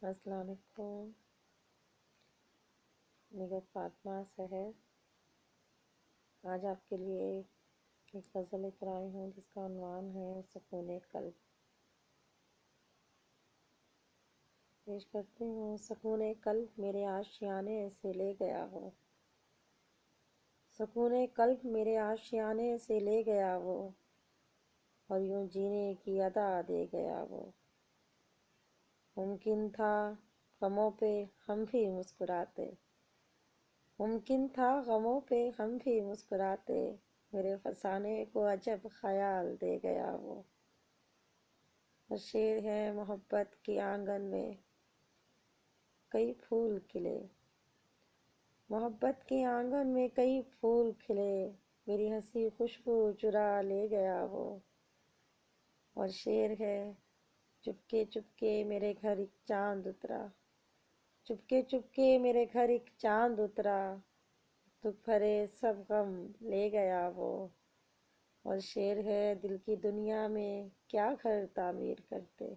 السلام علیکم۔ نگہت فاطمہ سحر آج آپ کے لیے ایک غزل لے کر آئی ہوں جس کا عنوان ہے سکون قلب۔ پیش کرتی ہوں۔ سکون قلب میرے آشیانے سے لے گیا وہ، سکون قلب میرے آشیانے سے لے گیا وہ، اور یوں جینے کی ادا دے گیا وہ۔ ممکن تھا غموں پہ ہم بھی مسکراتے، ممکن تھا غموں پہ ہم بھی مسکراتے، میرے فسانے کو عجب خیال دے گیا وہ۔ اور شعر ہے محبت کے آنگن میں کئی پھول کھلے، محبت کے آنگن میں کئی پھول کھلے، میری ہنسی خوشبو چرا لے گیا وہ۔ اور شعر ہے چپکے چپکے میرے گھر ایک چاند اترا، چپکے چپکے میرے گھر ایک چاند اترا، دکھ بھرے سب غم لے گیا وہ۔ اور شعر ہے دل کی دنیا میں کیا گھر تعمیر کرتے،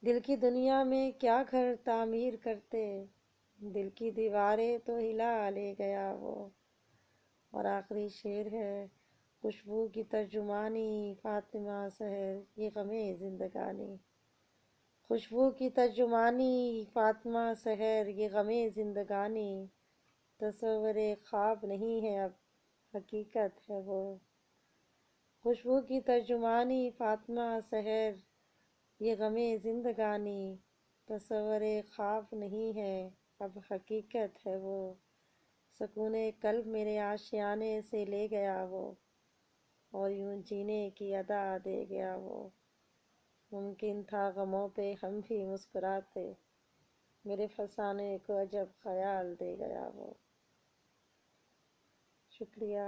دل کی دنیا میں کیا گھر تعمیر کرتے، دل کی دیواریں تو ہلا لے گیا وہ۔ اور آخری شعر ہے خوشبو کی ترجمانی فاطمہ سحر یہ غم زندگانی، خوشبو کی ترجمانی فاطمہ سحر یہ غم زندگانی، تصور خواب نہیں ہے اب حقیقت ہے وہ۔ خوشبو کی ترجمانی فاطمہ سحر یہ غم زندگانی، تصور خواب نہیں ہے اب حقیقت ہے وہ۔ سکون قلب میرے آشیانے سے لے گیا وہ، اور یوں جینے کی ادا دے گیا وہ۔ ممکن تھا غموں پہ ہم بھی مسکراتے، میرے فسانے کو عجب خیال دے گیا وہ۔ شکریہ۔